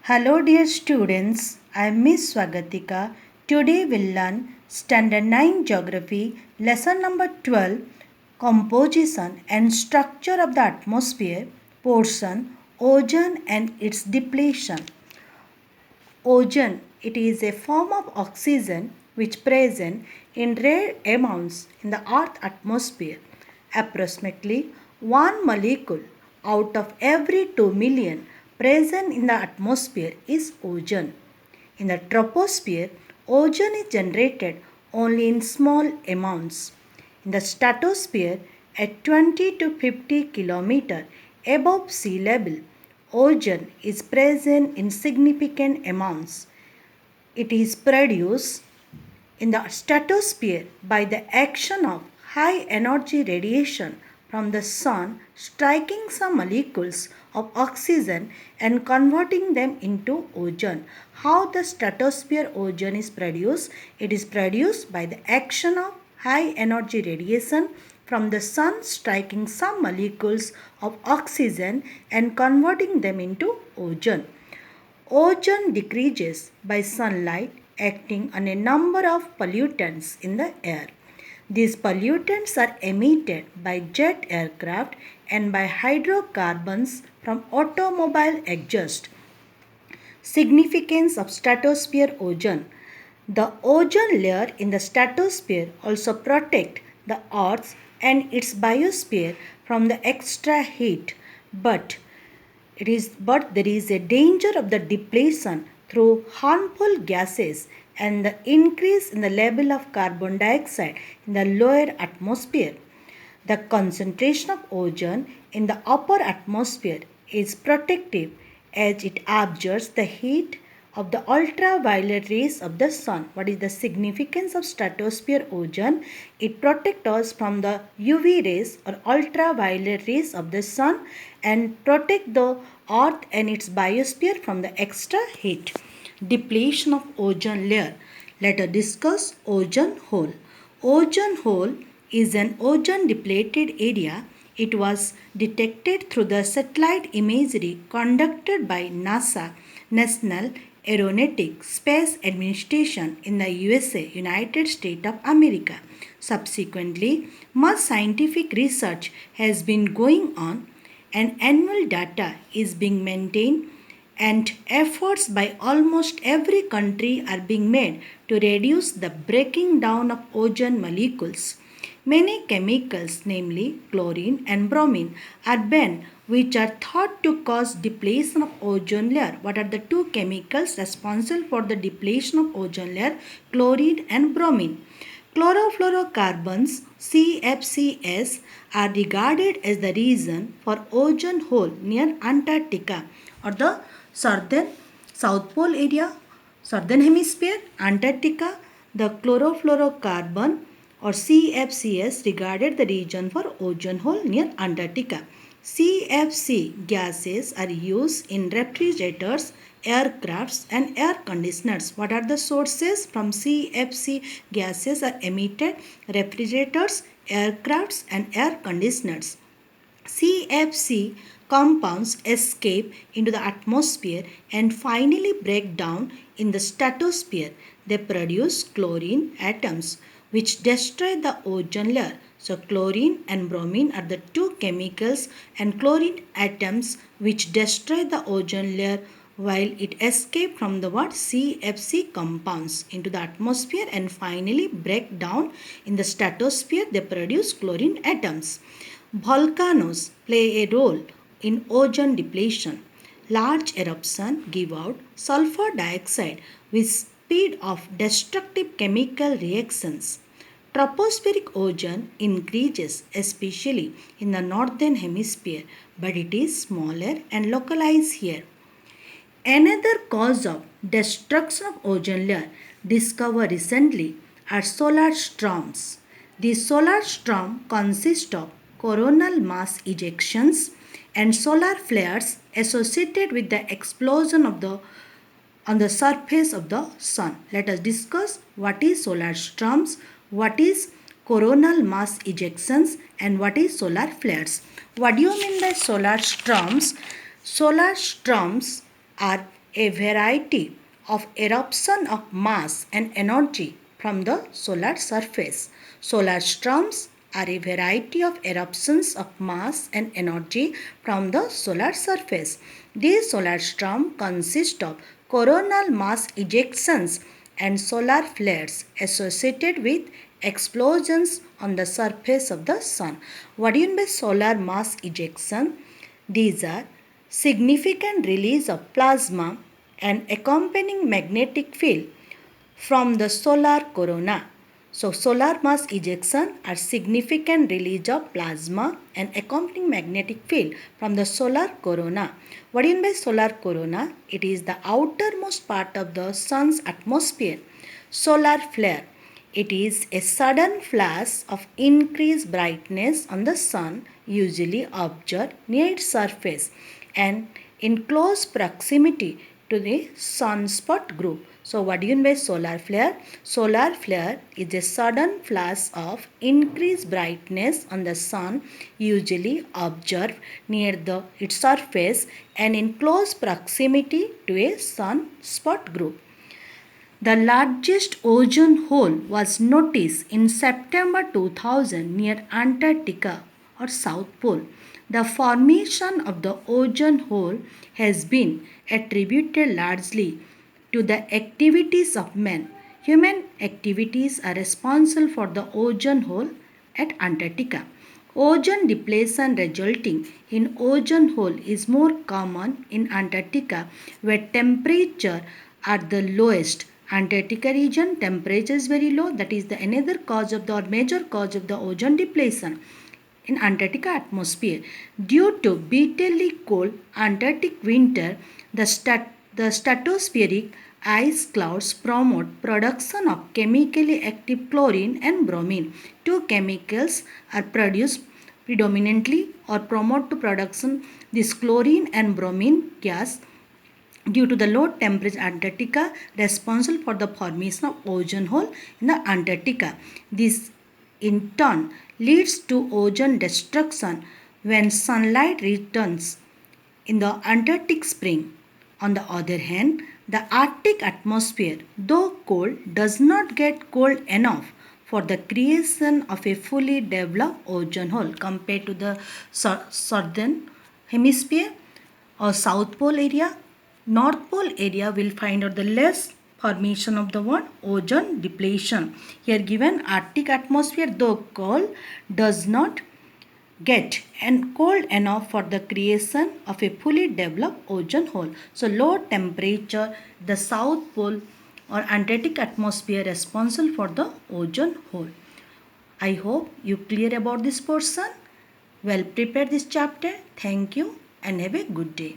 Hello dear students, I am Miss Swagatika. Today we'll learn Standard 9 Geography, Lesson number 12, Composition and Structure of the Atmosphere, portion, Ozone and its Depletion. Ozone, it is a form of oxygen which present in rare amounts in the Earth atmosphere. Approximately 1 molecule out of every 2 million present in the atmosphere is ozone. In the troposphere, ozone is generated only in small amounts. In the stratosphere, at 20 to 50 km above sea level, ozone is present in significant amounts. It is produced in the stratosphere by the action of high energy radiation from the sun striking some molecules of oxygen and converting them into ozone. How the stratosphere ozone is produced? It is produced by the action of high energy radiation from the sun striking some molecules of oxygen and converting them into ozone. Ozone decreases by sunlight acting on a number of pollutants in the air. These pollutants are emitted by jet aircraft and by hydrocarbons from automobile exhaust. Significance of stratosphere ozone. The ozone layer in the stratosphere also protects the Earth and its biosphere from the extra heat, but there is a danger of the depletion through harmful gases and the increase in the level of carbon dioxide in the lower atmosphere. The concentration of ozone in the upper atmosphere is protective as it absorbs the heat of the ultraviolet rays of the sun. What is the significance of stratosphere ozone? It protects us from the UV rays or ultraviolet rays of the sun and protect the earth and its biosphere from the extra heat. Depletion of ozone layer. Let us discuss ozone hole. Ozone hole is an ozone depleted area. It was detected through the satellite imagery conducted by NASA, National Aeronautic Space Administration in the USA, United States of America. Subsequently, much scientific research has been going on and annual data is being maintained and efforts by almost every country are being made to reduce the breaking down of ozone molecules. Many chemicals, namely chlorine and bromine, are banned which are thought to cause depletion of ozone layer. What are the two chemicals responsible for the depletion of ozone layer? Chlorine and bromine. Chlorofluorocarbons CFCs are regarded as the reason for ozone hole near Antarctica or the South Pole area, southern hemisphere, Antarctica. The chlorofluorocarbon or CFCs regarded the region for ozone hole near Antarctica. CFC gases are used in refrigerators, aircrafts and air conditioners. What are the sources from CFC gases are emitted? Refrigerators, aircrafts and air conditioners. CFC compounds escape into the atmosphere and finally break down in the stratosphere. They produce chlorine atoms which destroy the ozone layer. So chlorine and bromine are the two chemicals and chlorine atoms which destroy the ozone layer while it escapes from the CFC compounds into the atmosphere and finally break down in the stratosphere. They produce chlorine atoms. Volcanoes play a role in ozone depletion. Large eruptions give out sulfur dioxide with speed of destructive chemical reactions. Tropospheric ozone increases especially in the northern hemisphere, but it is smaller and localized here. Another cause of destruction of ozone layer discovered recently are solar storms. The solar storm consists of coronal mass ejections and solar flares associated with the explosion of the on the surface of the sun. Let us discuss what is solar storms, what is coronal mass ejections and what is solar flares. What do you mean by solar storms? Solar storms are a variety of eruption of mass and energy from the solar surface. Solar storms are a variety of eruptions of mass and energy from the solar surface. These solar storms consist of coronal mass ejections and solar flares associated with explosions on the surface of the sun. What do you mean by solar mass ejection? These are significant release of plasma and accompanying magnetic field from the solar corona. So, solar mass ejection are significant release of plasma and accompanying magnetic field from the solar corona. What do you mean by solar corona? It is the outermost part of the sun's atmosphere. Solar flare. It is a sudden flash of increased brightness on the sun, usually observed near its surface and in close proximity to the sunspot group. So, what do you mean by solar flare? Solar flare is a sudden flash of increased brightness on the sun, usually observed near its surface and in close proximity to a sunspot group. The largest ozone hole was noticed in September 2000 near Antarctica or South Pole. The formation of the ozone hole has been attributed largely to the activities of men. Human activities are responsible for the ozone hole at Antarctica. Ozone depletion resulting in ozone hole is more common in Antarctica where temperatures are the lowest. Antarctica region temperature is very low, that is the another cause of the or major cause of the ozone depletion in Antarctica atmosphere. Due to bitterly cold Antarctic winter, the stratospheric ice clouds promote production of chemically active chlorine and bromine. Two chemicals are produced predominantly or promote to production this chlorine and bromine gas due to the low temperature Antarctica responsible for the formation of ozone hole in the Antarctica. This in turn leads to ozone destruction when sunlight returns in the Antarctic spring. On the other hand, the Arctic atmosphere, though cold, does not get cold enough for the creation of a fully developed ozone hole compared to the southern hemisphere or south pole area. North pole area will find out the less formation of the what? Ozone depletion. Here given Arctic atmosphere though cold does not get and cold enough for the creation of a fully developed ozone hole. So low temperature, the south pole or Antarctic atmosphere responsible for the ozone hole. I hope you clear about this portion. Well prepare this chapter. Thank you and have a good day.